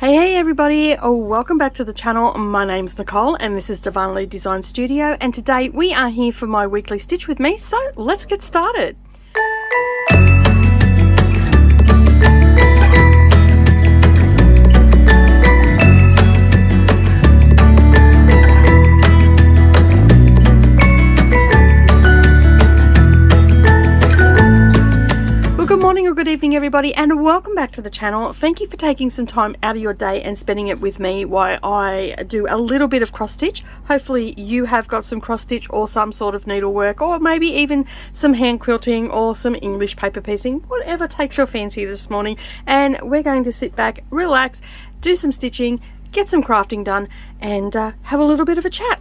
Hey everybody, welcome back to the channel. My name's Nicole and this is Darvanalee Design Studio, and today we are here for my weekly Stitch with Me, so let's get started. Good morning or good evening everybody, and welcome back to the channel. Thank you for taking some time out of your day and spending it with me while I do a little bit of cross stitch. Hopefully you have got some cross stitch or some sort of needlework, or maybe even some hand quilting or some English paper piecing, whatever takes your fancy this morning. And we're going to sit back, relax, do some stitching, get some crafting done, and have a little bit of a chat.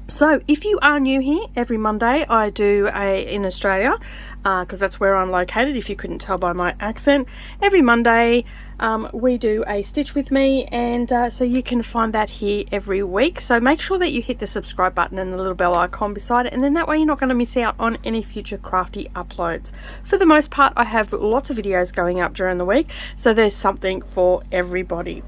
So if you are new here, every Monday I do in Australia, because that's where I'm located, if you couldn't tell by my accent. Every Monday we do a Stitch with Me, and so you can find that here every week. So make sure that you hit the subscribe button and the little bell icon beside it, and then that way you're not going to miss out on any future crafty uploads. For the most part, I have lots of videos going up during the week, so there's something for everybody.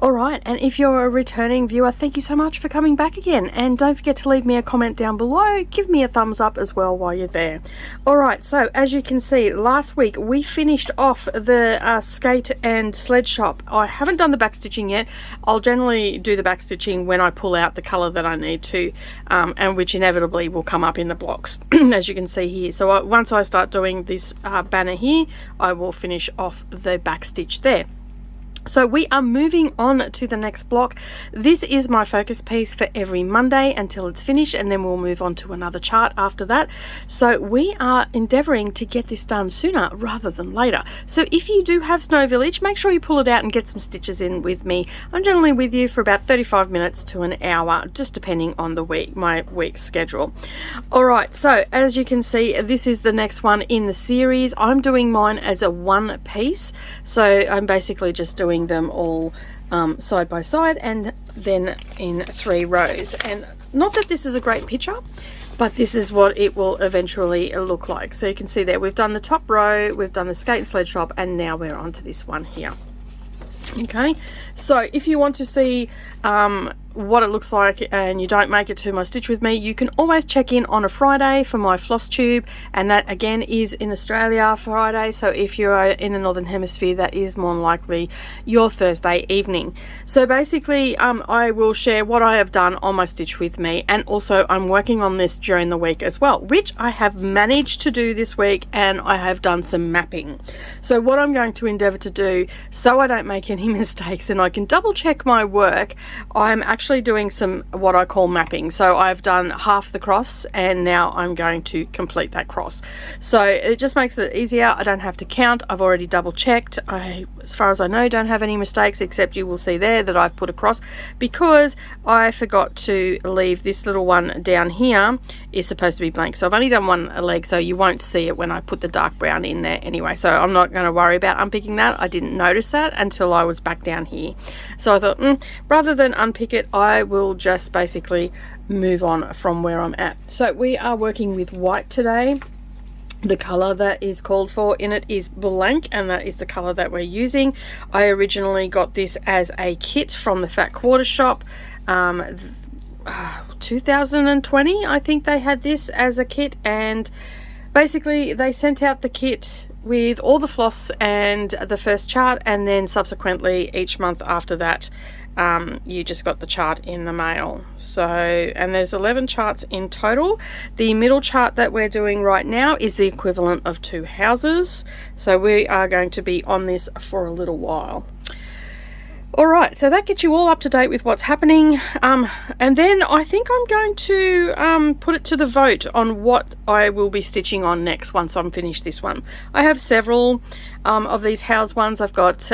Alright, and if you're a returning viewer, thank you so much for coming back again, and don't forget to leave me a comment down below. Give me a thumbs up as well while you're there. Alright, so as you can see, last week we finished off the skate and sled shop. I haven't done the back stitching yet. I'll generally do the back stitching when I pull out the colour that I need to, and which inevitably will come up in the blocks as you can see here. So once I start doing this banner here, I will finish off the back stitch there. So we are moving on to the next block. This is my focus piece for every Monday until it's finished, and then we'll move on to another chart after that. So we are endeavoring to get this done sooner rather than later. So if you do have Snow Village, make sure you pull it out and get some stitches in with me. I'm generally with you for about 35 minutes to an hour, just depending on the week, my week schedule. Alright, so as you can see, this is the next one in the series. I'm doing mine as a one piece, so I'm basically just doing them all side by side and then in 3 rows. And not that this is a great picture, but this is what it will eventually look like. So you can see there we've done the top row, we've done the skate and sled shop, and now we're on to this one here. Okay, so if you want to see what it looks like and you don't make it to my Stitch with Me, you can always check in on a Friday for my floss tube, and that again is in Australia Friday. So if you're in the Northern Hemisphere, that is more than likely your Thursday evening. So basically I will share what I have done on my Stitch with Me, and also I'm working on this during the week as well, which I have managed to do this week, and I have done some mapping. So what I'm going to endeavor to do, so I don't make any mistakes and I can double check my work, I'm actually doing some what I call mapping. So I've done half the cross and now I'm going to complete that cross. So it just makes it easier. I don't have to count. I've already double checked. I, as far as I know, don't have any mistakes, except you will see there that I've put a cross because I forgot to leave this little one down here is supposed to be blank. So I've only done one leg, so you won't see it when I put the dark brown in there anyway. So I'm not going to worry about unpicking that. I didn't notice that until I was back down here. So I thought rather than unpick it, I will just basically move on from where I'm at. So we are working with white today. The color that is called for in it is blank, and that is the color that we're using. I originally got this as a kit from the Fat Quarter shop. 2020 I think they had this as a kit, and basically they sent out the kit with all the floss and the first chart, and then subsequently each month after that you just got the chart in the mail. So, and there's 11 charts in total. The middle chart that we're doing right now is the equivalent of 2 houses, so we are going to be on this for a little while. Alright, so that gets you all up to date with what's happening, and then I think I'm going to put it to the vote on what I will be stitching on next once I'm finished this one. I have several of these house ones. I've got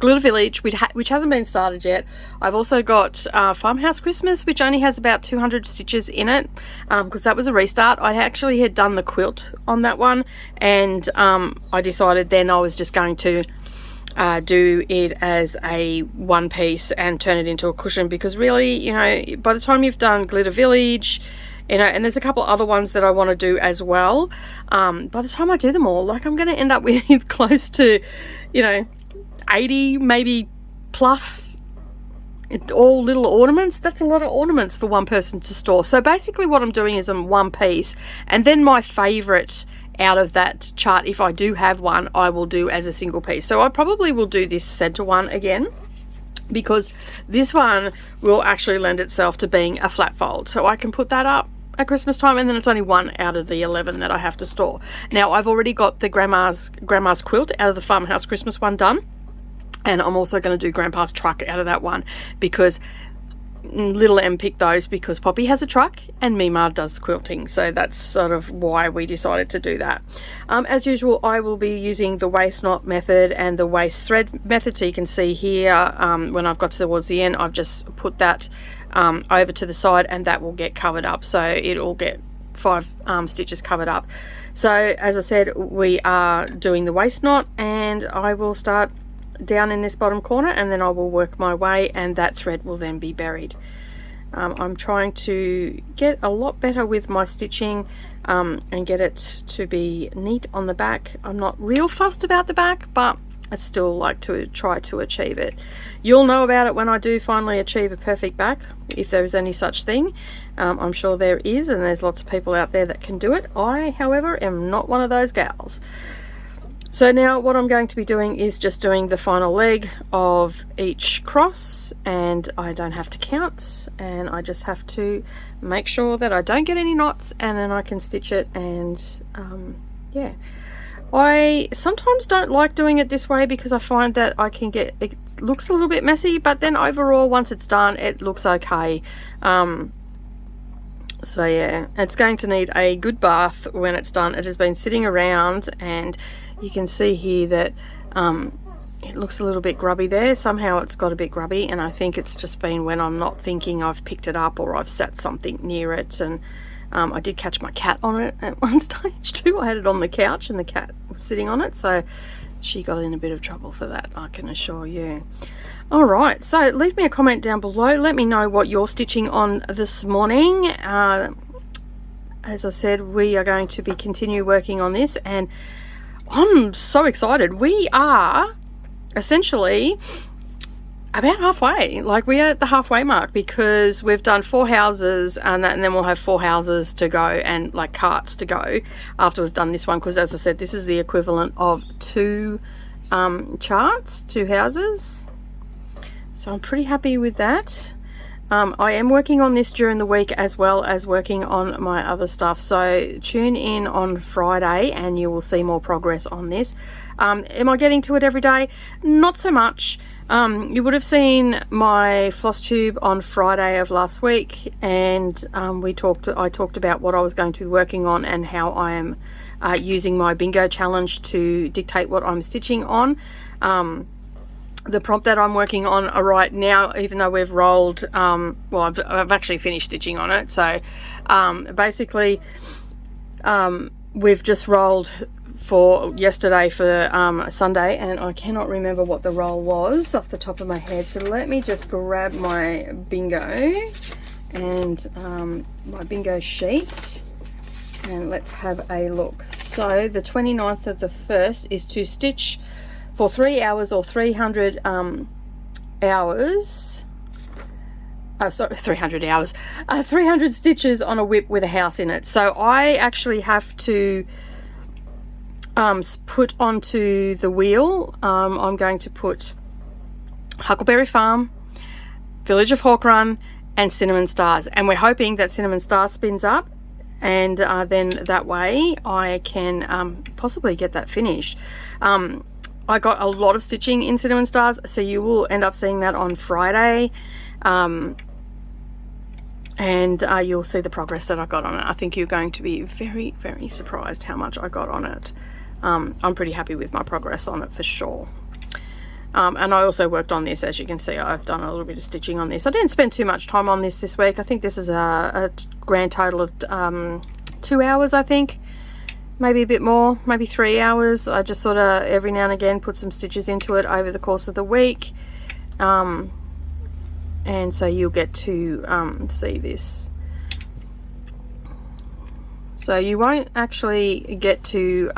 Glitter Village, which hasn't been started yet. I've also got Farmhouse Christmas, which only has about 200 stitches in it, because that was a restart. I actually had done the quilt on that one, and I decided then I was just going to do it as a one piece and turn it into a cushion, because really, you know, by the time you've done Glitter Village, you know, and there's a couple other ones that I want to do as well, by the time I do them all, like, I'm going to end up with close to, you know, 80 maybe plus, all little ornaments. That's a lot of ornaments for one person to store. So basically what I'm doing is I'm one piece, and then my favorite out of that chart, if I do have one, I will do as a single piece. So I probably will do this center one again, because this one will actually lend itself to being a flat fold, so I can put that up at Christmas time, and then it's only one out of the 11 that I have to store. Now I've already got the grandma's quilt out of the farmhouse Christmas one done, and I'm also going to do grandpa's truck out of that one, because little M picked those because Poppy has a truck and Mima does quilting, so that's sort of why we decided to do that. As usual, I will be using the waist knot method and the waist thread method. So you can see here, when I've got towards the end, I've just put that over to the side, and that will get covered up, so it'll get 5 stitches covered up. So as I said, we are doing the waist knot, and I will start down in this bottom corner, and then I will work my way, and that thread will then be buried. I'm trying to get a lot better with my stitching, and get it to be neat on the back. I'm not real fussed about the back, but I still like to try to achieve it. You'll know about it when I do finally achieve a perfect back, if there is any such thing. I'm sure there is, and there's lots of people out there that can do it. I, however, am not one of those gals. So now what I'm going to be doing is just doing the final leg of each cross, and I don't have to count, and I just have to make sure that I don't get any knots, and then I can stitch it. And yeah, I sometimes don't like doing it this way because I find that I can get, it looks a little bit messy, but then overall once it's done it looks okay. So yeah, it's going to need a good bath when it's done. It has been sitting around, and you can see here that it looks a little bit grubby there. Somehow it's got a bit grubby, and I think it's just been when I'm not thinking I've picked it up, or I've sat something near it. And I did catch my cat on it at one stage too. I had it on the couch and the cat was sitting on it, so she got in a bit of trouble for that, I can assure you. Alright, so leave me a comment down below. Let me know what you're stitching on this morning. As I said, we are going to be continue working on this, and I'm so excited. We are essentially about halfway. Like, we are at the halfway mark, because we've done 4 houses, and then we'll have 4 houses to go, and like carts to go after we've done this one, because as I said, this is the equivalent of 2 charts, 2 houses. So I'm pretty happy with that. I am working on this during the week as well as working on my other stuff, so tune in on Friday and you will see more progress on this. Am I getting to it every day? Not so much. You would have seen my floss tube on Friday of last week, and I talked about what I was going to be working on and how I am using my bingo challenge to dictate what I'm stitching on. The prompt that I'm working on right now, even though we've rolled, well, I've actually finished stitching on it. So basically we've just rolled for yesterday for Sunday, and I cannot remember what the roll was off the top of my head. So let me just grab my bingo and my bingo sheet, and let's have a look. So the 29th of the 1st is to stitch for 3 hours or 300 hours. Oh, sorry, 300 hours. 300 stitches on a whip with a house in it. So I actually have to put onto the wheel. I'm going to put Huckleberry Farm, Village of Hawk Run, and Cinnamon Stars. And we're hoping that Cinnamon Star spins up, and then that way I can possibly get that finished. I got a lot of stitching in Cinnamon Stars, so you will end up seeing that on Friday, and you'll see the progress that I got on it. I think you're going to be very, very surprised how much I got on it. I'm pretty happy with my progress on it for sure. And I also worked on this. As you can see, I've done a little bit of stitching on this. I didn't spend too much time on this week. I think this is a grand total of 2 hours, I think. Maybe a bit more, maybe 3 hours. I just sort of every now and again put some stitches into it over the course of the week, and so you'll get to see this. So you won't actually get to,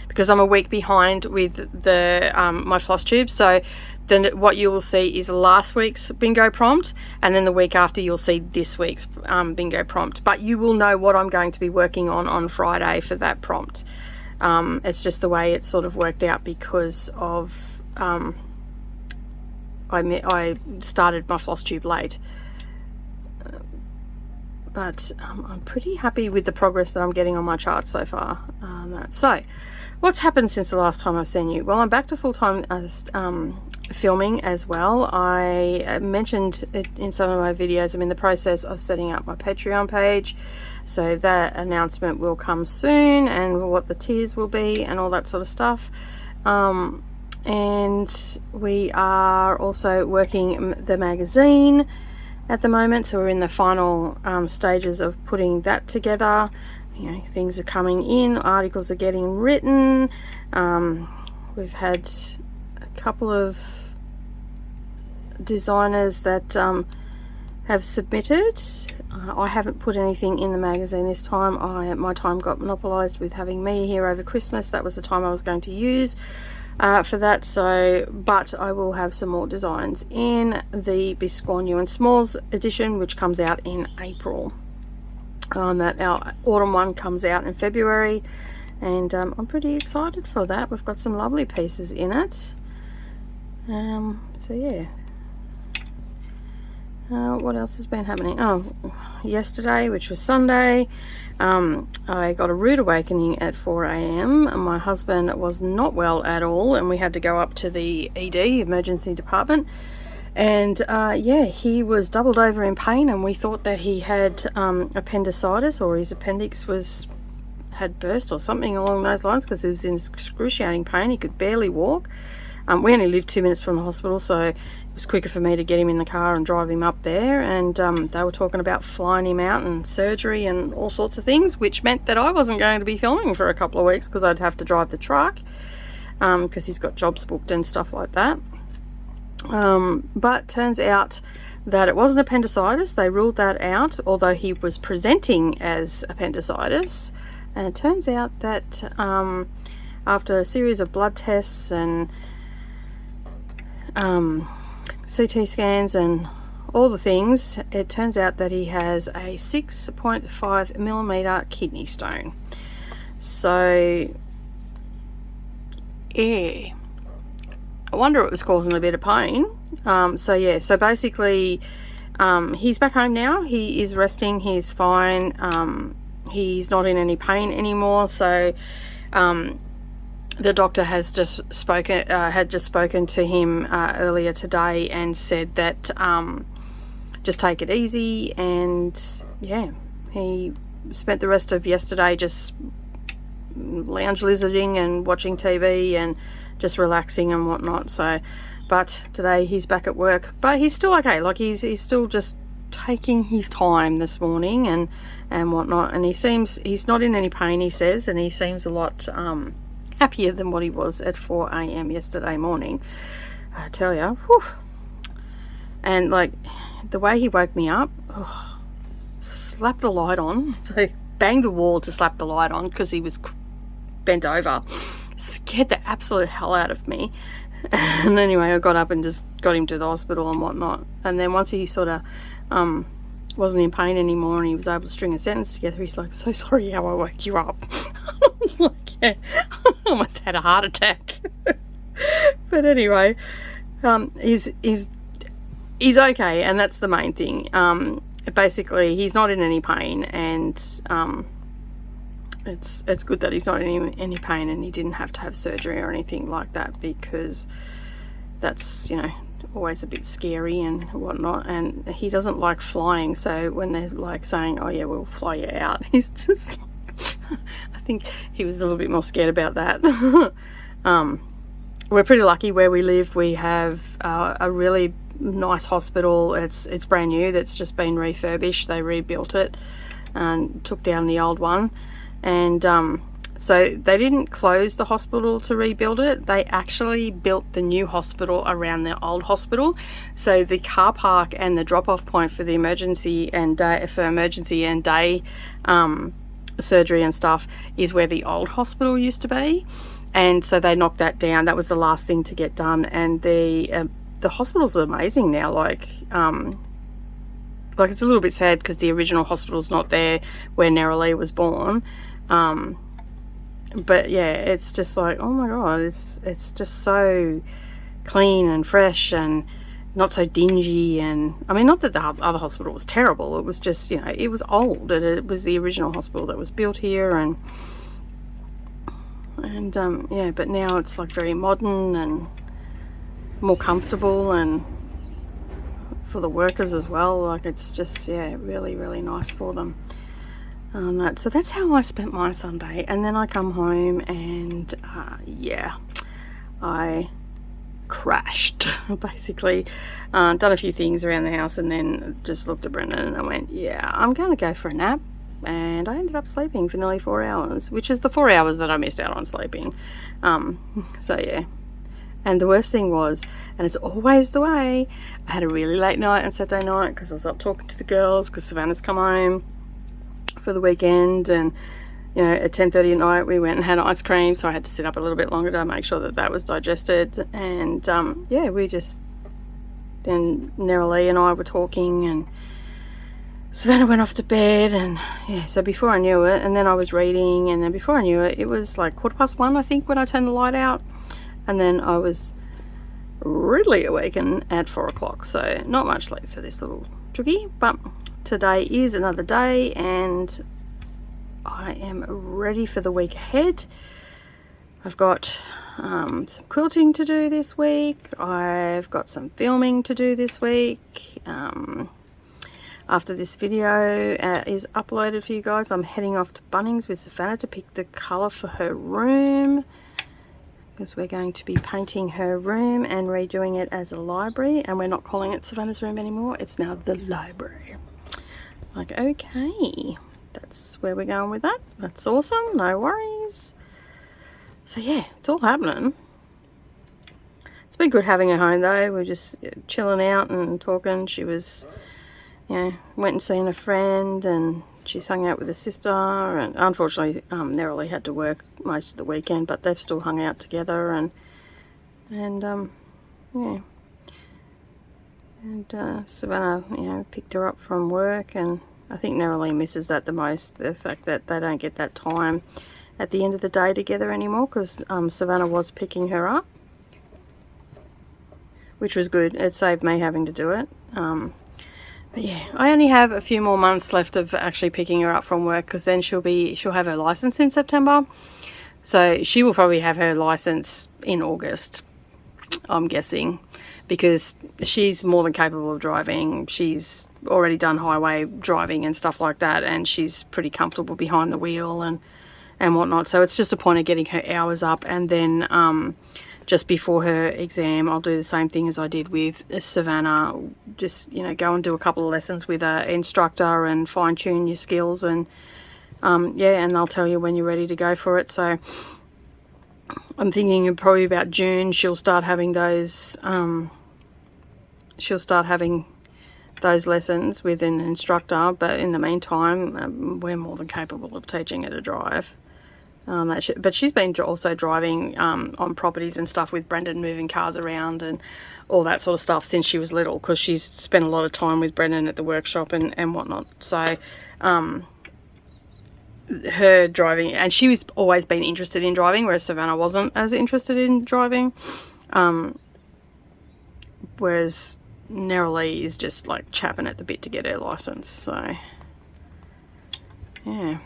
because I'm a week behind with the my floss tubes, so then what you will see is last week's bingo prompt, and then the week after you'll see this week's bingo prompt. But you will know what I'm going to be working on Friday for that prompt. It's just the way it's sort of worked out because of I started my floss tube late. But I'm pretty happy with the progress that I'm getting on my chart so far. So what's happened since the last time I've seen you? Well, I'm back to full-time filming as well. I mentioned it in some of my videos. I'm in the process of setting up my Patreon page, so that announcement will come soon, and what the tiers will be and all that sort of stuff. And we are also working the magazine at the moment, so we're in the final stages of putting that together. You know, things are coming in, articles are getting written. We've had a couple of designers that have submitted. I haven't put anything in the magazine this time. My time got monopolised with having me here over Christmas. That was the time I was going to use for that. So, but I will have some more designs in the Biscorn New and Smalls edition, which comes out in April. That our autumn one comes out in February, and I'm pretty excited for that. We've got some lovely pieces in it. So yeah. What else has been happening? Oh, yesterday, which was Sunday, I got a rude awakening at 4 a.m. My husband was not well at all, and we had to go up to the ED, emergency department, and yeah, he was doubled over in pain, and we thought that he had appendicitis, or his appendix had burst or something along those lines, because he was in excruciating pain. He could barely walk. We only lived 2 minutes from the hospital, so it was quicker for me to get him in the car and drive him up there. And they were talking about flying him out and surgery and all sorts of things, which meant that I wasn't going to be filming for a couple of weeks because I'd have to drive the truck, because he's got jobs booked and stuff like that. But turns out that it wasn't appendicitis. They ruled that out, although he was presenting as appendicitis. And it turns out that after a series of blood tests and CT scans and all the things, it turns out that he has a 6.5 millimeter kidney stone. So yeah, I wonder what was causing a bit of pain. So yeah, so basically he's back home now. He is resting, he's fine. He's not in any pain anymore. So the doctor has just spoken, had just spoken to him earlier today and said that just take it easy. And yeah, he spent the rest of yesterday just lounge lizarding and watching TV and just relaxing and whatnot. So, but today he's back at work, but he's still okay. Like he's still just taking his time this morning and whatnot. And he's not in any pain, he says, and he seems a lot happier than what he was at 4 a.m. yesterday morning, I tell you. Whew. And like the way he woke me up, slapped the light on, so banged the wall to slap the light on because he was bent over, scared the absolute hell out of me. And anyway, I got up and just got him to the hospital and whatnot. And then once he sort of wasn't in pain anymore and he was able to string a sentence together, he's like, "So sorry how I woke you up." I was like, yeah, I almost had a heart attack. But anyway, he's okay, and that's the main thing. Basically, he's not in any pain, and it's good that he's not in any pain, and he didn't have to have surgery or anything like that, because that's, you know, always a bit scary and whatnot. And he doesn't like flying, so when they're like saying, "Oh yeah, we'll fly you out," he's just like, I think he was a little bit more scared about that. We're pretty lucky where we live. We have a really nice hospital. It's brand new. That's just been refurbished. They rebuilt it and took down the old one. And so they didn't close the hospital to rebuild it. They actually built the new hospital around the old hospital. So the car park and the drop-off point for the emergency and day surgery and stuff is where the old hospital used to be, and so they knocked that down. That was the last thing to get done, and the hospital's amazing now. Like it's a little bit sad because the original hospital's not there where Narrowlee was born, but yeah, it's just like, oh my god, it's just so clean and fresh and not so dingy. And I mean, not that the other hospital was terrible, it was just, you know, it was old, and it was the original hospital that was built here, and yeah, but now it's like very modern and more comfortable, and for the workers as well. Like, it's just, yeah, really, really nice for them. So that's how I spent my Sunday, and then I come home and yeah, I crashed basically. Done a few things around the house, and then just looked at Brendan and I went, yeah, I'm going to go for a nap. And I ended up sleeping for nearly 4 hours, which is the 4 hours that I missed out on sleeping. So yeah. And the worst thing was, and it's always the way, I had a really late night on Saturday night because I was up talking to the girls because Savannah's come home for the weekend, and you know, at 10:30 at night we went and had ice cream, so I had to sit up a little bit longer to make sure that that was digested. And yeah, then Narrowlee and I were talking, and Savannah went off to bed, and yeah, so before I knew it, and then I was reading, and then before I knew it, it was like 1:15, I think, when I turned the light out, and then I was really awakened at 4 o'clock. So not much sleep for this little chookie, but today is another day, and I am ready for the week ahead. I've got some quilting to do this week. I've got some filming to do this week. After this video is uploaded for you guys, I'm heading off to Bunnings with Savannah to pick the colour for her room, because we're going to be painting her room and redoing it as a library, and we're not calling it Savannah's room anymore, it's now the library. Like, okay, that's where we're going with that. That's awesome, no worries. So yeah, it's all happening. It's been good having her home though. We're just chilling out and talking. She was, you know, went and seen a friend, and she's hung out with her sister, and unfortunately Narrowlee had to work most of the weekend, but they've still hung out together, and yeah, and Savannah, you know, picked her up from work, and I think Narrowlee misses that the most, the fact that they don't get that time at the end of the day together anymore, because Savannah was picking her up, which was good. It saved me having to do it. But yeah, I only have a few more months left of actually picking her up from work, because then she'll have her license in September. So she will probably have her license in August, I'm guessing, because she's more than capable of driving. She's already done highway driving and stuff like that, and she's pretty comfortable behind the wheel and whatnot. So it's just a point of getting her hours up, and then just before her exam I'll do the same thing as I did with Savannah. Just, you know, go and do a couple of lessons with an instructor and fine-tune your skills, and yeah, and they'll tell you when you're ready to go for it. So I'm thinking probably about June she'll start having those lessons with an instructor, but in the meantime we're more than capable of teaching her to drive. But she's been also driving on properties and stuff with Brendan, moving cars around and all that sort of stuff since she was little, because she's spent a lot of time with Brendan at the workshop and whatnot. So her driving, and she was always been interested in driving, whereas Savannah wasn't as interested in driving, whereas Narrowlee is just like chapping at the bit to get her license. So yeah.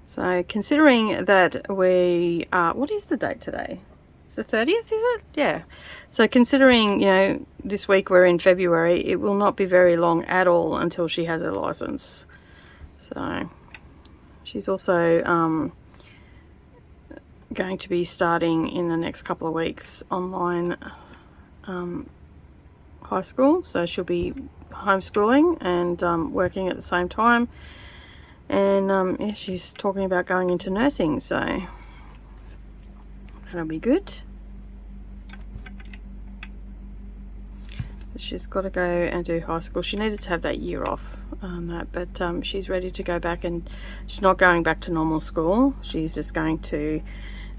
So considering that we what is the date today? It's the 30th, is it? Yeah. So considering, you know, this week we're in February, it will not be very long at all until she has her license. So she's also going to be starting in the next couple of weeks online high school. So she'll be homeschooling and working at the same time. And yeah, she's talking about going into nursing, so that'll be good. So she's got to go and do high school. She needed to have that year off but she's ready to go back, and she's not going back to normal school. She's just going to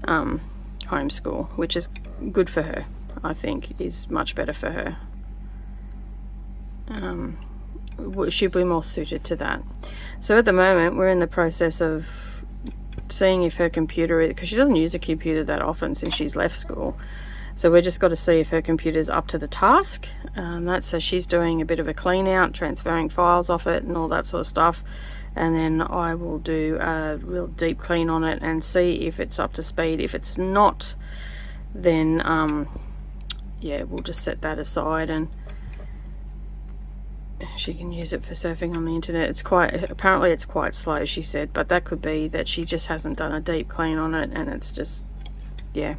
homeschool, which is good for her. I think is much better for her. She'll be more suited to that. So at the moment we're in the process of seeing if her computer, because she doesn't use a computer that often since she's left school, so we're just got to see if her computer's up to the task. So she's doing a bit of a clean out, transferring files off it and all that sort of stuff, and then I will do a real deep clean on it and see if it's up to speed. If it's not, then yeah, we'll just set that aside and she can use it for surfing on the internet. Apparently it's quite slow, she said, but that could be that she just hasn't done a deep clean on it, and it's just, yeah,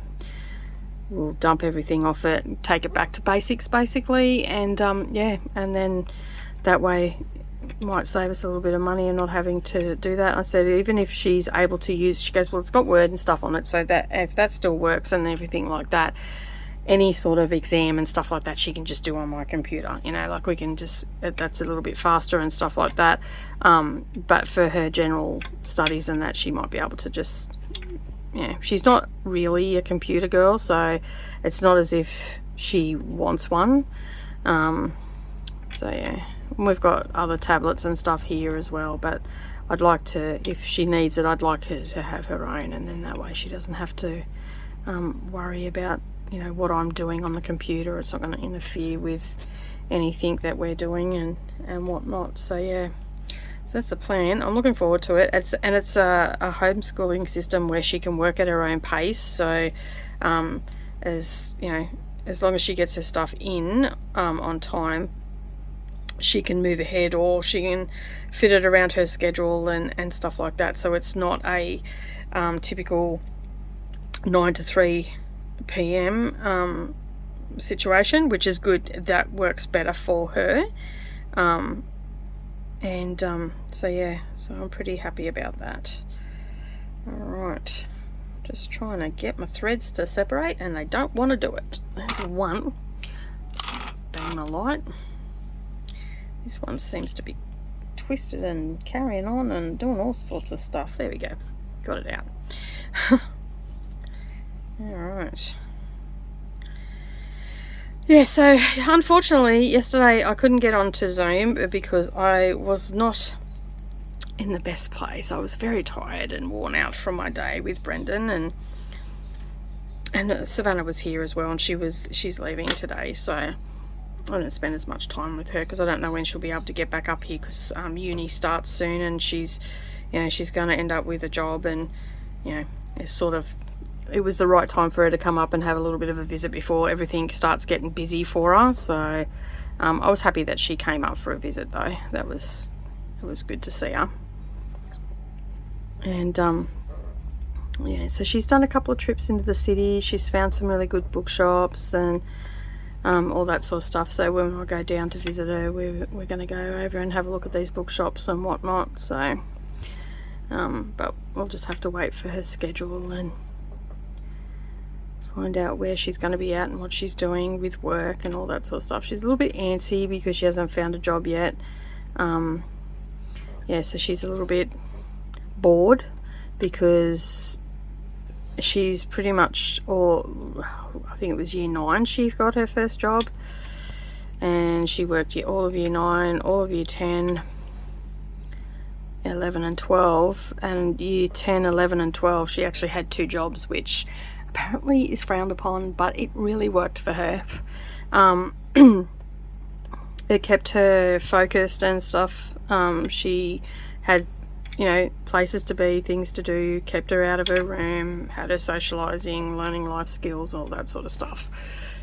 we'll dump everything off it and take it back to basics basically, and yeah, and then that way it might save us a little bit of money and not having to do that. I said even if she's able to use, she goes, well, it's got Word and stuff on it, so that if that still works and everything like that, any sort of exam and stuff like that she can just do on my computer, you know, like we can just, that's a little bit faster and stuff like that. But for her general studies and that, she might be able to just, yeah, she's not really a computer girl, so it's not as if she wants one. So yeah, we've got other tablets and stuff here as well, but I'd like to, if she needs it, I'd like her to have her own, and then that way she doesn't have to worry about, you know, what I'm doing on the computer. It's not going to interfere with anything that we're doing and whatnot. So yeah, so that's the plan. I'm looking forward to it. It's a homeschooling system where she can work at her own pace. So as you know, as long as she gets her stuff in on time, she can move ahead, or she can fit it around her schedule and stuff like that. So it's not a typical 9 to 3 p.m. Situation, which is good. That works better for her. So yeah, so I'm pretty happy about that. Alright, just trying to get my threads to separate, and they don't want to do it. There's one. Bang the light. This one seems to be twisted and carrying on and doing all sorts of stuff. There we go, got it out. Alright. Yeah, so unfortunately yesterday I couldn't get onto Zoom because I was not in the best place. I was very tired and worn out from my day with Brendan, and Savannah was here as well, and she's leaving today, so I didn't spend as much time with her because I don't know when she'll be able to get back up here, because uni starts soon, and she's, you know, she's going to end up with a job, and you know, it's sort of, it was the right time for her to come up and have a little bit of a visit before everything starts getting busy for her. So I was happy that she came up for a visit though. It was good to see her. And yeah, so she's done a couple of trips into the city. She's found some really good bookshops and all that sort of stuff. So when I go down to visit her, we're going to go over and have a look at these bookshops and whatnot. So but we'll just have to wait for her schedule and find out where she's going to be at and what she's doing with work and all that sort of stuff. She's a little bit antsy because she hasn't found a job yet. Yeah, so she's a little bit bored because she's pretty much, or I think it was year 9 she got her first job, and she worked all of year 9, all of year 10, 11 and 12, and year 10, 11 and 12 she actually had 2 jobs, which apparently is frowned upon, but it really worked for her. It kept her focused and stuff. She had, you know, places to be, things to do, kept her out of her room, had her socializing, learning life skills, all that sort of stuff.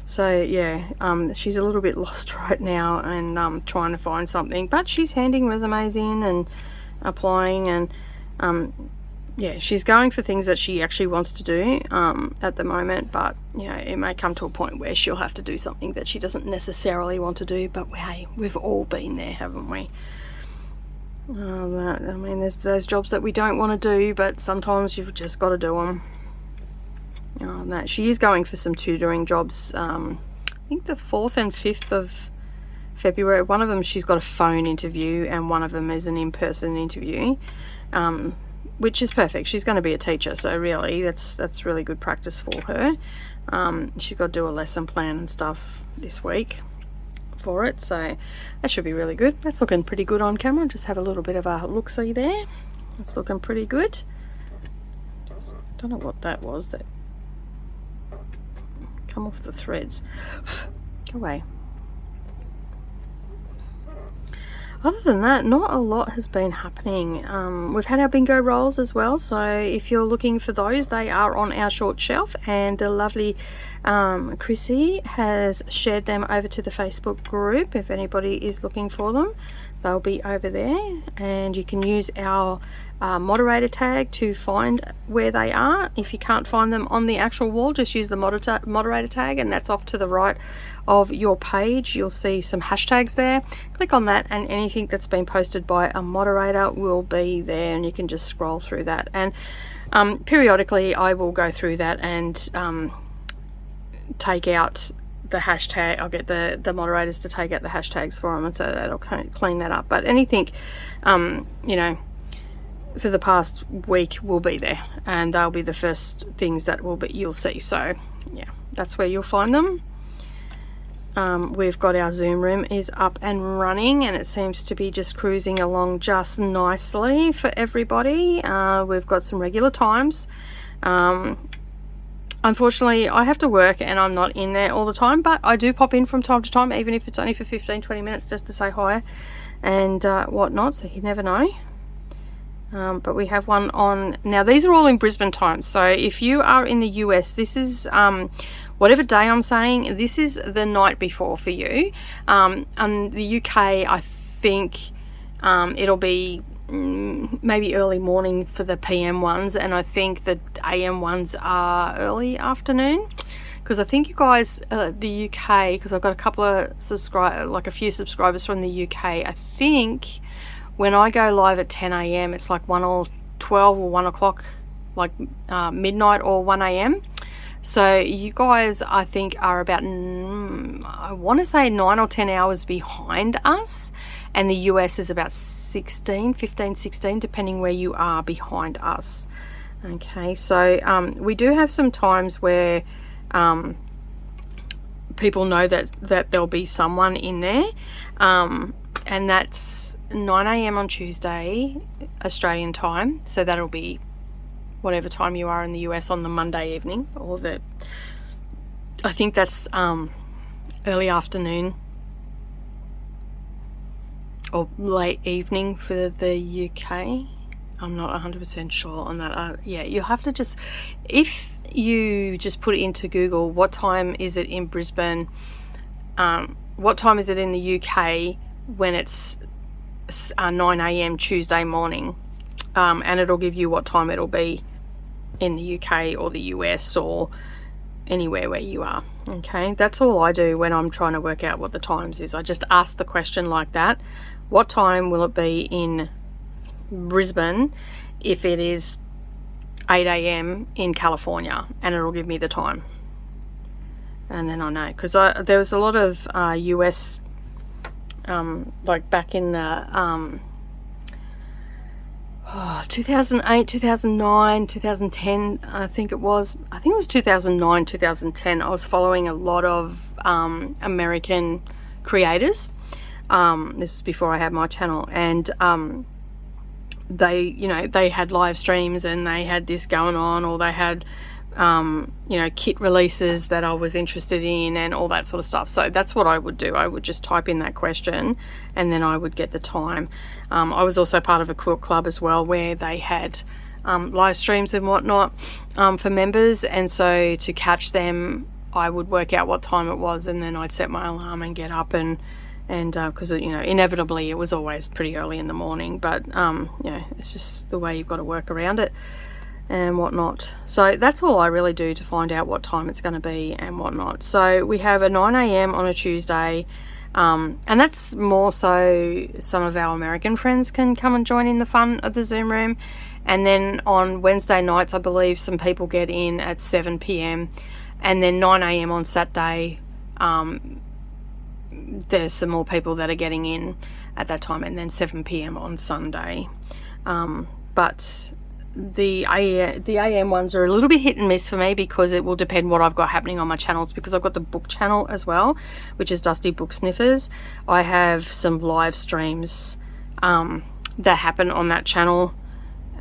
So yeah, she's a little bit lost right now and trying to find something, but she's handing resumes in and applying, and yeah, she's going for things that she actually wants to do at the moment, but you know, it may come to a point where she'll have to do something that she doesn't necessarily want to do. But hey, we've all been there, haven't we? I mean, there's those jobs that we don't want to do, but sometimes you've just got to do them. She is going for some tutoring jobs. I think the 4th and 5th of February. One of them she's got a phone interview, and one of them is an in-person interview, which is perfect. She's going to be a teacher, so really that's really good practice for her. She's got to do a lesson plan and stuff this week for it, so that should be really good. That's looking pretty good on camera. Just have a little bit of a look-see there. It's looking pretty good. Just don't know what that was that come off the threads. Go away. Other than that, not a lot has been happening. We've had our bingo rolls as well, so if you're looking for those, they are on our short shelf, and the lovely Chrissy has shared them over to the Facebook group. If anybody is looking for them, they'll be over there, and you can use our moderator tag to find where they are. If you can't find them on the actual wall, just use the moderator tag, and that's off to the right of your page. You'll see some hashtags there. Click on that, and anything that's been posted by a moderator will be there, and you can just scroll through that. And periodically I will go through that and take out the hashtag. I'll get the moderators to take out the hashtags for them, and so that'll clean that up. But anything you know, for the past week will be there, and they'll be the first things that you'll see. So yeah, that's where you'll find them. We've got our Zoom room is up and running, and it seems to be just cruising along just nicely for everybody. We've got some regular times. Unfortunately, I have to work and I'm not in there all the time, but I do pop in from time to time, even if it's only for 15-20 minutes, just to say hi and whatnot, so you never know. But we have one on now. These are all in Brisbane times, so if you are in the US, this is whatever day I'm saying, this is the night before for you. And the UK, I think it'll be maybe early morning for the PM ones, and I think the AM ones are early afternoon, because I think you guys, the UK, because I've got a couple of a few subscribers from the UK, I think when I go live at 10 AM, it's like 1 or 12 or 1 o'clock, like midnight or 1 AM. So you guys, I think, are about, I want to say 9 or 10 hours behind us, and the US is about 15, 16, depending where you are behind us. Okay, so we do have some times where people know that there'll be someone in there, and that's 9 AM on Tuesday Australian time, so that'll be whatever time you are in the US on the Monday evening, or I think that's early afternoon or late evening for the UK. I'm not 100% sure on that. Yeah, you'll have to just, if you just put it into Google, what time is it in Brisbane, what time is it in the UK when it's 9 AM Tuesday morning, and it'll give you what time it'll be in the UK or the US or anywhere where you are. Okay, that's all I do when I'm trying to work out what the times is. I just ask the question like that: what time will it be in Brisbane if it is 8 AM in California, and it'll give me the time, and then I know, because there was a lot of US like back in the 2008, 2009, 2010, I think it was 2009, 2010. I was following a lot of American creators. This is before I had my channel, and they had live streams, and they had this going on, or they had kit releases that I was interested in, and all that sort of stuff. So that's what I would do. I would just type in that question, and then I would get the time. I was also part of a quilt club as well, where they had live streams and whatnot for members, and so to catch them, I would work out what time it was, and then I'd set my alarm and get up, and because inevitably it was always pretty early in the morning, but it's just the way you've got to work around it and whatnot. So that's all I really do to find out what time it's going to be and whatnot. So we have a 9 AM on a Tuesday, and that's more so some of our American friends can come and join in the fun of the Zoom room. And then on Wednesday nights, I believe some people get in at 7 PM, and then 9 AM on Saturday, there's some more people that are getting in at that time, and then 7 p.m. on Sunday. But the AM ones are a little bit hit and miss for me, because it will depend what I've got happening on my channels, because I've got the book channel as well, which is Dusty Book Sniffers. I have some live streams that happen on that channel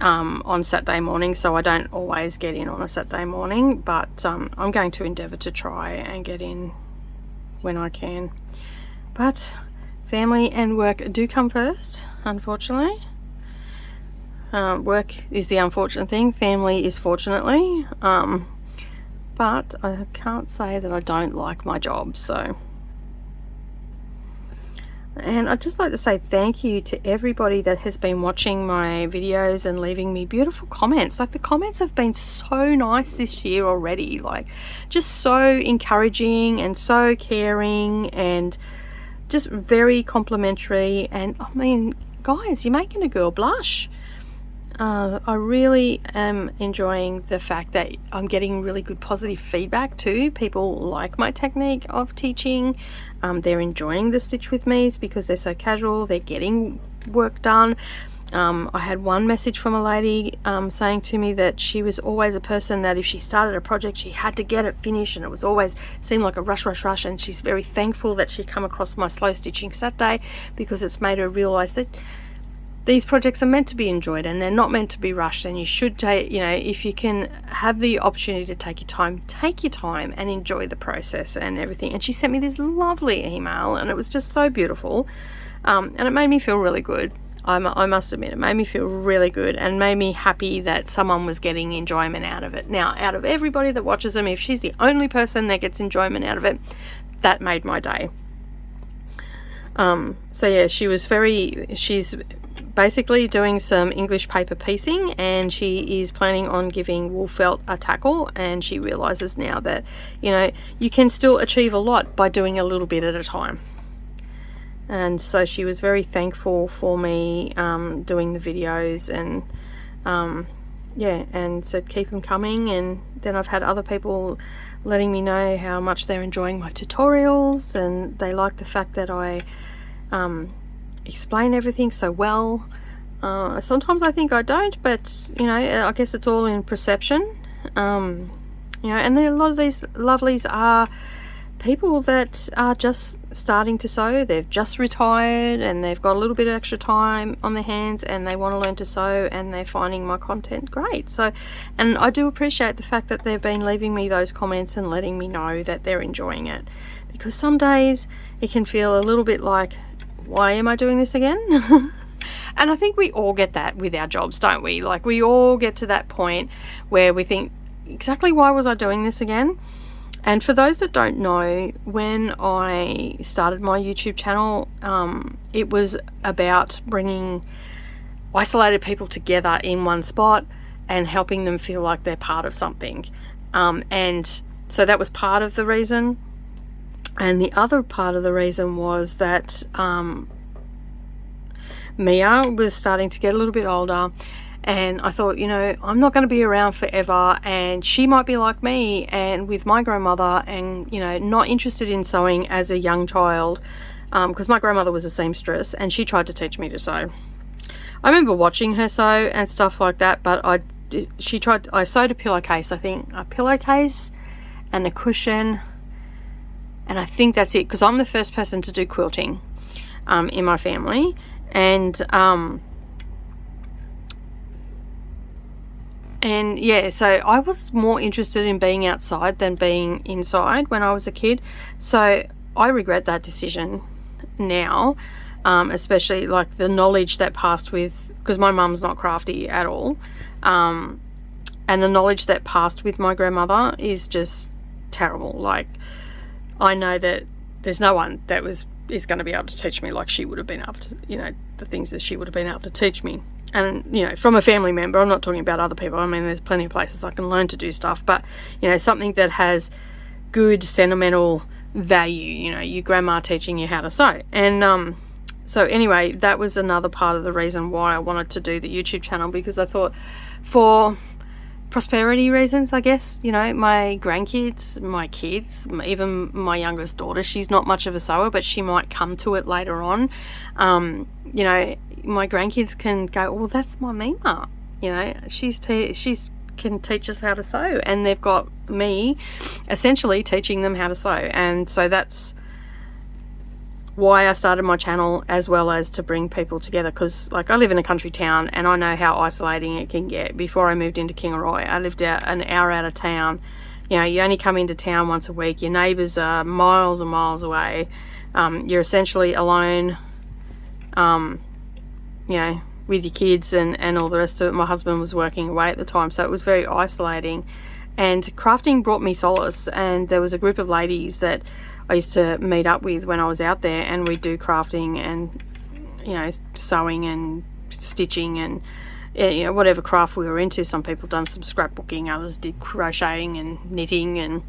on Saturday morning, so I don't always get in on a Saturday morning, but I'm going to endeavour to try and get in when I can. But family and work do come first, unfortunately. Work is the unfortunate thing, family is fortunately, but I can't say that I don't like my job. So, and I'd just like to say thank you to everybody that has been watching my videos and leaving me beautiful comments. Like, the comments have been so nice this year already, like just so encouraging and so caring and just very complimentary. And I mean, guys, you're making a girl blush. I really am enjoying the fact that I'm getting really good positive feedback too. People like my technique of teaching. They're enjoying the Stitch with Me's because they're so casual. They're getting work done. I had one message from a lady saying to me that she was always a person that if she started a project, she had to get it finished, and it was always seemed like a rush, and she's very thankful that she come across my Slow Stitching Saturday, because it's made her realize that these projects are meant to be enjoyed and they're not meant to be rushed, and you should take, you know, if you can have the opportunity to take your time and enjoy the process and everything. And she sent me this lovely email, and it was just so beautiful, and it made me feel really good. I must admit, it made me feel really good and made me happy that someone was getting enjoyment out of it. Now, out of everybody that watches them, if she's the only person that gets enjoyment out of it, that made my day. So yeah, she's basically doing some English paper piecing, and she is planning on giving wool felt a tackle, and she realizes now that, you know, you can still achieve a lot by doing a little bit at a time. And so she was very thankful for me doing the videos, and yeah, and said keep them coming. And then I've had other people letting me know how much they're enjoying my tutorials, and they like the fact that I explain everything so well. Sometimes I think I don't, but you know, I guess it's all in perception. You know, and then a lot of these lovelies are people that are just starting to sew. They've just retired and they've got a little bit of extra time on their hands, and they want to learn to sew, and they're finding my content great. So, and I do appreciate the fact that they've been leaving me those comments and letting me know that they're enjoying it, because some days it can feel a little bit like, why am I doing this again? And I think we all get that with our jobs, don't we? Like, we all get to that point where we think, exactly why was I doing this again? And for those that don't know, when I started my YouTube channel, it was about bringing isolated people together in one spot and helping them feel like they're part of something. And so that was part of the reason. And the other part of the reason was that Mia was starting to get a little bit older, and I thought, you know, I'm not going to be around forever, and she might be like me and with my grandmother, and you know, not interested in sewing as a young child, because my grandmother was a seamstress and she tried to teach me to sew. I remember watching her sew and stuff like that, but I sewed a pillowcase, I think a pillowcase and a cushion, and I think that's it, because I'm the first person to do quilting in my family. And yeah, so I was more interested in being outside than being inside when I was a kid. So I regret that decision now, especially like the knowledge that passed with, because my mum's not crafty at all, and the knowledge that passed with my grandmother is just terrible. Like, I know that there's no one that is going to be able to teach me like she would have been able to, you know, the things that she would have been able to teach me. And, you know, from a family member, I'm not talking about other people. I mean, there's plenty of places I can learn to do stuff, but, you know, something that has good sentimental value, you know, your grandma teaching you how to sew. And so anyway, that was another part of the reason why I wanted to do the YouTube channel, because I thought for prosperity reasons, I guess. You know, my grandkids, my kids, even my youngest daughter, she's not much of a sewer, but she might come to it later on. You know, my grandkids can go, well, that's my Mima. You know, she's can teach us how to sew, and they've got me essentially teaching them how to sew. And so that's why I started my channel, as well as to bring people together, because like I live in a country town and I know how isolating it can get. Before I moved into Kingaroy, I lived out an hour out of town. You know, you only come into town once a week, your neighbours are miles and miles away, you're essentially alone, you know, with your kids and all the rest of it. My husband was working away at the time, so it was very isolating, and crafting brought me solace. And there was a group of ladies that I used to meet up with when I was out there, and we'd do crafting and, you know, sewing and stitching and, you know, whatever craft we were into. Some people done some scrapbooking, others did crocheting and knitting and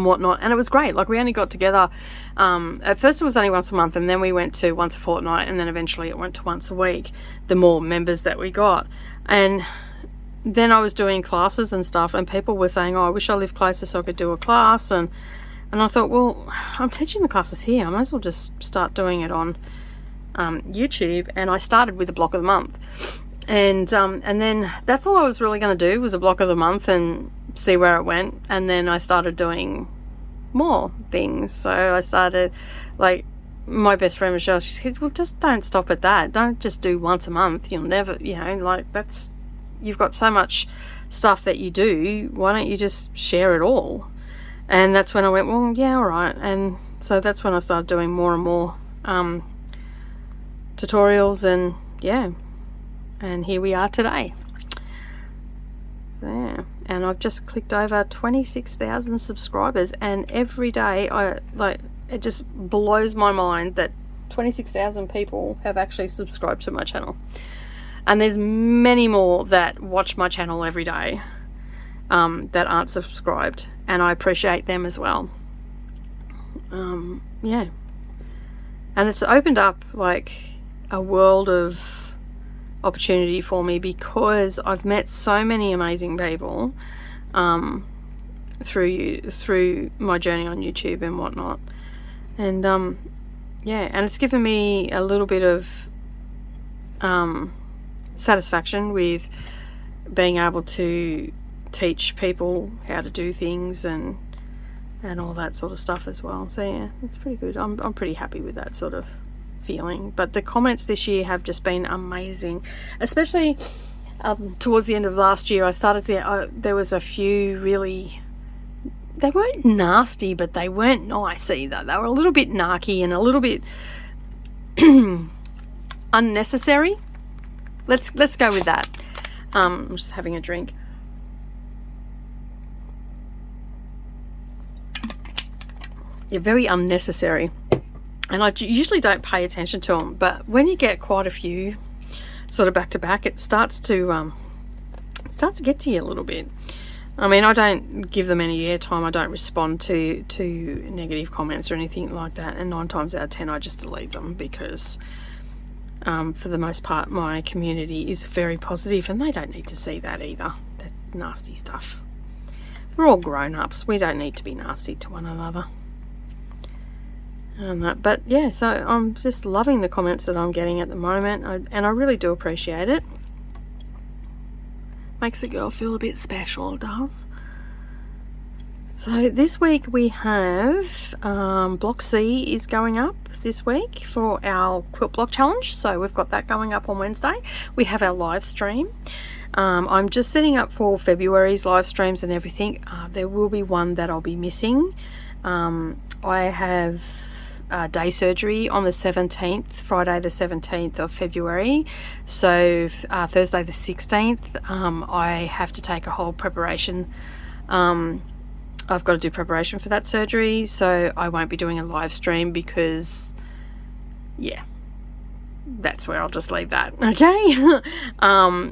whatnot, and it was great. Like, we only got together, at first it was only once a month, and then we went to once a fortnight, and then eventually it went to once a week, the more members that we got. And then I was doing classes and stuff, and people were saying, oh, I wish I lived closer so I could do a class. And I thought, well, I'm teaching the classes here, I might as well just start doing it on YouTube. And I started with a block of the month, and then that's all I was really going to do, was a block of the month and see where it went. And then I started doing more things. So I started, like, my best friend Michelle, she said, well, just don't stop at that, don't just do once a month, you'll never, you know, like, that's, you've got so much stuff that you do, why don't you just share it all? And that's when I went, well, yeah, all right. And so that's when I started doing more and more tutorials, and yeah, and here we are today. There, and I've just clicked over 26,000 subscribers, and every day it just blows my mind that 26,000 people have actually subscribed to my channel. And there's many more that watch my channel every day that aren't subscribed, and I appreciate them as well. Yeah, and it's opened up like a world of opportunity for me, because I've met so many amazing people through my journey on YouTube and whatnot. And yeah, and it's given me a little bit of satisfaction with being able to teach people how to do things and all that sort of stuff as well. So yeah, it's pretty good. I'm pretty happy with that sort of feeling. But the comments this year have just been amazing, especially towards the end of last year. I started to there was a few really, they weren't nasty, but they weren't nice either. They were a little bit narky and a little bit unnecessary. Let's go with that. I'm just having a drink. They're very unnecessary, and I usually don't pay attention to them, but when you get quite a few sort of back to back, it starts to get to you a little bit. I mean, I don't give them any airtime. I don't respond to negative comments or anything like that, and 9 times out of 10 I just delete them, because for the most part my community is very positive, and they don't need to see that either, that nasty stuff. We're all grown-ups, we don't need to be nasty to one another. But yeah, so I'm just loving the comments that I'm getting at the moment, and I really do appreciate it. Makes the girl feel a bit special, it does. So this week we have Block C is going up this week for our quilt block challenge, so we've got that going up on Wednesday. We have our live stream. I'm just setting up for February's live streams and everything. There will be one that I'll be missing. I have day surgery on the 17th, Friday the 17th of February. So Thursday the 16th, I have to take a whole preparation. I've got to do preparation for that surgery, so I won't be doing a live stream, because yeah, that's where I'll just leave that. Okay.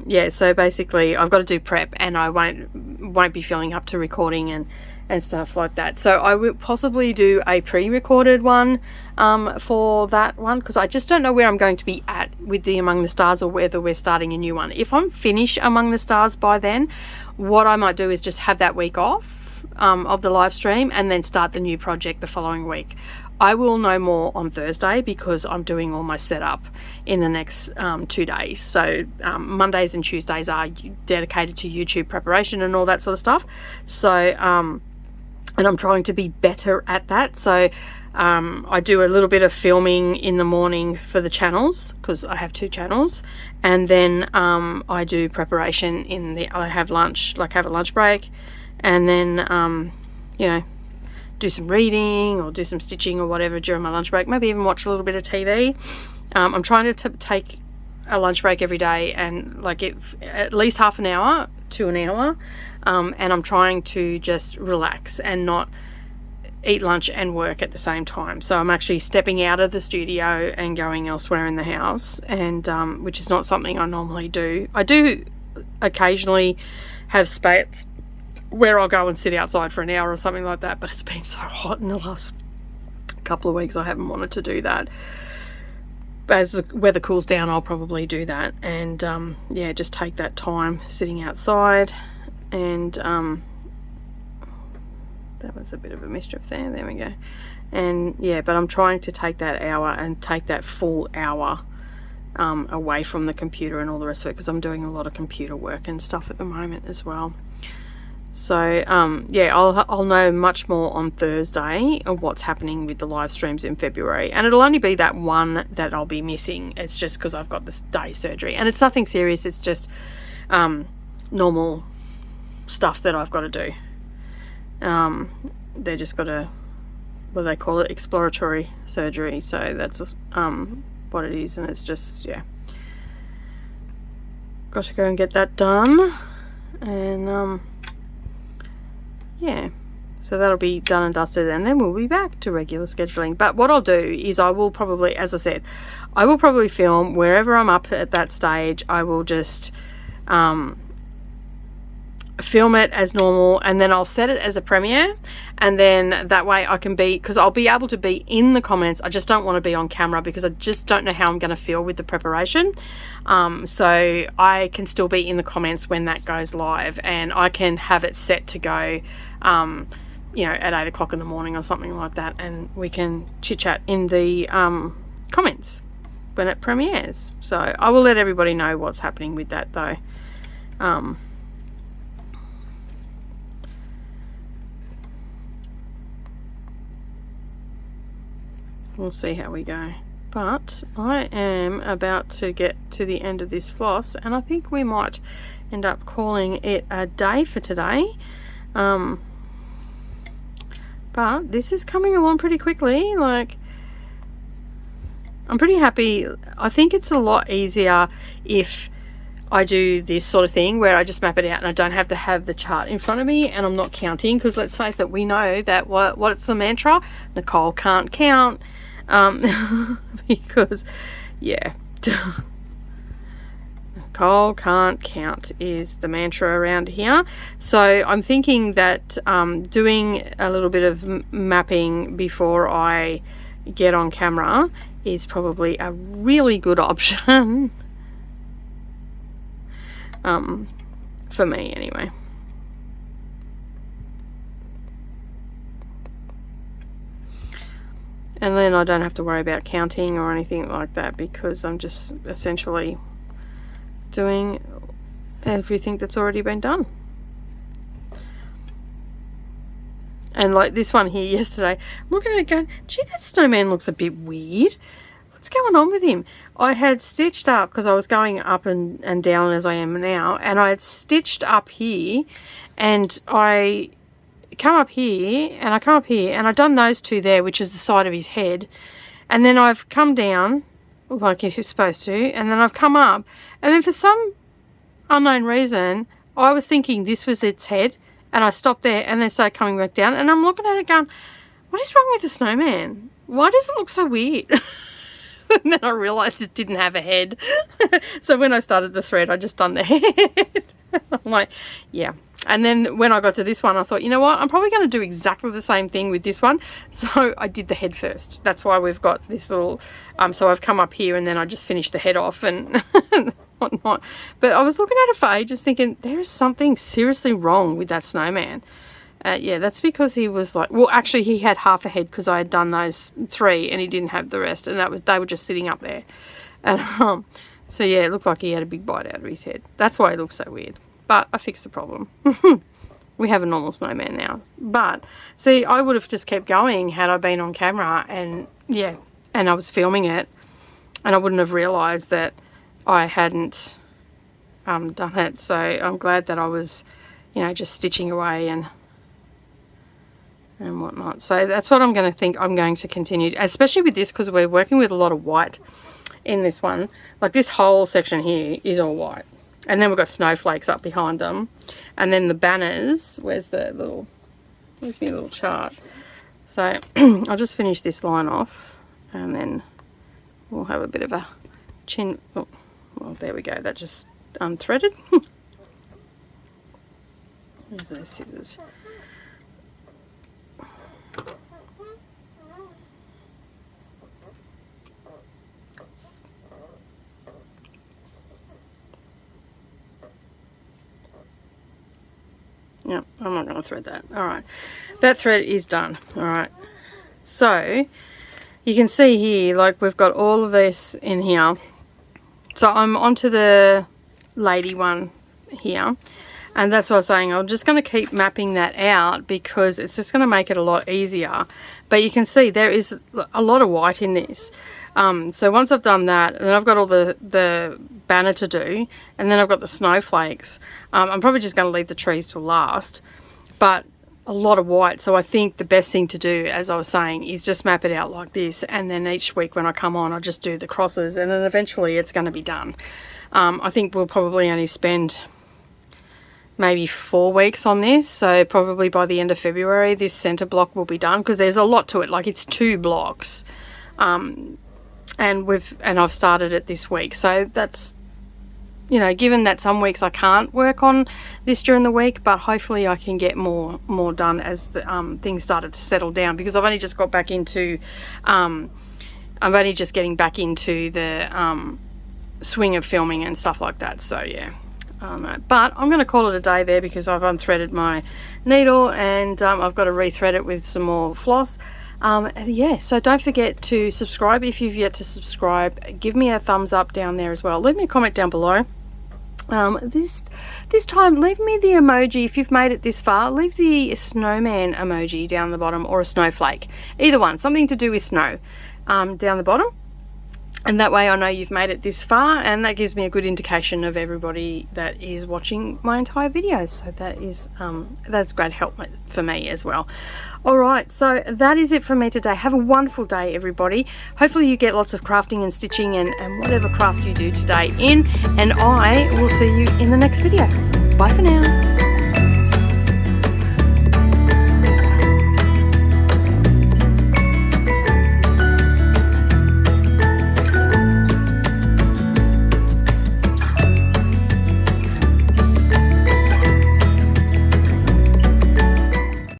Yeah, so basically I've got to do prep, and I won't be feeling up to recording and stuff like that. So I will possibly do a pre-recorded one for that one, because I just don't know where I'm going to be at with the Among the Stars, or whether we're starting a new one. If I'm finished Among the Stars by then, what I might do is just have that week off of the live stream and then start the new project the following week. I will know more on Thursday, because I'm doing all my setup in the next 2 days. So Mondays and Tuesdays are dedicated to YouTube preparation and all that sort of stuff. So and I'm trying to be better at that. So I do a little bit of filming in the morning for the channels, because I have 2 channels, and then I do preparation I have lunch, like have a lunch break, and then you know, do some reading or do some stitching or whatever during my lunch break. Maybe even watch a little bit of TV. I'm trying to take a lunch break every day, and like at least half an hour to an hour, and I'm trying to just relax and not eat lunch and work at the same time. So I'm actually stepping out of the studio and going elsewhere in the house, and which is not something I normally do. I do occasionally have space where I'll go and sit outside for an hour or something like that, but it's been so hot in the last couple of weeks, I haven't wanted to do that. But as the weather cools down, I'll probably do that, and yeah, just take that time sitting outside. And that was a bit of a mischief there we go. And yeah, but I'm trying to take that hour and take that full hour away from the computer and all the rest of it, because I'm doing a lot of computer work and stuff at the moment as well. So yeah, I'll know much more on Thursday of what's happening with the live streams in February, and it'll only be that one that I'll be missing. It's just because I've got this day surgery, and it's nothing serious. It's just normal stuff that I've got to do. They're just got a, what do they call it, exploratory surgery. So that's what it is, and it's just, yeah, got to go and get that done. And yeah, so that'll be done and dusted, and then we'll be back to regular scheduling. But what I'll do is I will probably, as I said, I will probably film wherever I'm up at that stage. I will just film it as normal, and then I'll set it as a premiere, and then that way I can be, because I'll be able to be in the comments. I just don't want to be on camera, because I just don't know how I'm going to feel with the preparation. So I can still be in the comments when that goes live, and I can have it set to go you know, at 8 o'clock in the morning or something like that, and we can chit chat in the comments when it premieres. So I will let everybody know what's happening with that, though. We'll see how we go. But I am about to get to the end of this floss, and I think we might end up calling it a day for today. But this is coming along pretty quickly. Like, I'm pretty happy. I think it's a lot easier if I do this sort of thing where I just map it out and I don't have to have the chart in front of me and I'm not counting, because let's face it, we know that what's the mantra? Nicole can't count. Because yeah, Nicole can't count is the mantra around here. So I'm thinking that doing a little bit of mapping before I get on camera is probably a really good option. For me anyway. And then I don't have to worry about counting or anything like that, because I'm just essentially doing everything that's already been done. And like this one here yesterday, I'm looking at it going, gee, that snowman looks a bit weird. What's going on with him? I had stitched up, because I was going up and down as I am now, and I had stitched up here, and I come up here, and I come up here, and I've done those two there, which is the side of his head, and then I've come down like you're supposed to, and then I've come up, and then for some unknown reason I was thinking this was its head, and I stopped there and then started coming back down, and I'm looking at it going, what is wrong with the snowman? Why does it look so weird? And then I realized it didn't have a head. So when I started the thread, I just done the head. I'm like, yeah, And then when I got to this one, I thought, you know what, I'm probably going to do exactly the same thing with this one. So I did the head first. That's why we've got this little, so I've come up here and then I just finished the head off and whatnot. But I was looking at it for ages thinking, there is something seriously wrong with that snowman. Yeah, that's because he was like, well, actually he had half a head because I had done those 3 and he didn't have the rest, and they were just sitting up there. And so yeah, it looked like he had a big bite out of his head. That's why it looks so weird. But I fixed the problem. We have a normal snowman now. But see, I would have just kept going had I been on camera, and yeah, and I was filming it, and I wouldn't have realized that I hadn't done it. So I'm glad that I was, you know, just stitching away and whatnot. So that's what I'm going to think I'm going to continue, especially with this, because we're working with a lot of white in this one. Like this whole section here is all white, and then we've got snowflakes up behind them, and then the banners, where's my little chart. So I'll just finish this line off, and then we'll have a bit of a chin. Oh, well, there we go, that just unthreaded. There's those scissors. Yep, I'm not going to thread that. Alright, that thread is done. Alright, so you can see here, like we've got all of this in here. So I'm onto the lady one here, and that's what I was saying. I'm just going to keep mapping that out because it's just going to make it a lot easier. But you can see there is a lot of white in this. So once I've done that, and then I've got all the banner to do, and then I've got the snowflakes. I'm probably just going to leave the trees till last, but a lot of white. So I think the best thing to do, as I was saying, is just map it out like this, and then each week when I come on, I'll just do the crosses, and then eventually it's going to be done. I think we'll probably only spend maybe 4 weeks on this, so probably by the end of February this center block will be done, because there's a lot to it. Like it's 2 blocks. And I've started it this week, so that's, you know, given that some weeks I can't work on this during the week, but hopefully I can get more done as the things started to settle down, because I've only just got back into I'm only just getting back into the swing of filming and stuff like that. So yeah, but I'm going to call it a day there, because I've unthreaded my needle, and I've got to rethread it with some more floss. Yeah, so don't forget to subscribe if you've yet to subscribe. Give me a thumbs up down there as well. Leave me a comment down below. This time leave me the emoji. If you've made it this far, leave the snowman emoji down the bottom, or a snowflake, either one, something to do with snow, down the bottom. And that way I know you've made it this far, and that gives me a good indication of everybody that is watching my entire video. So that is that's great help for me as well. Alright, so that is it from me today. Have a wonderful day, everybody. Hopefully you get lots of crafting and stitching and whatever craft you do today in, and I will see you in the next video. Bye for now.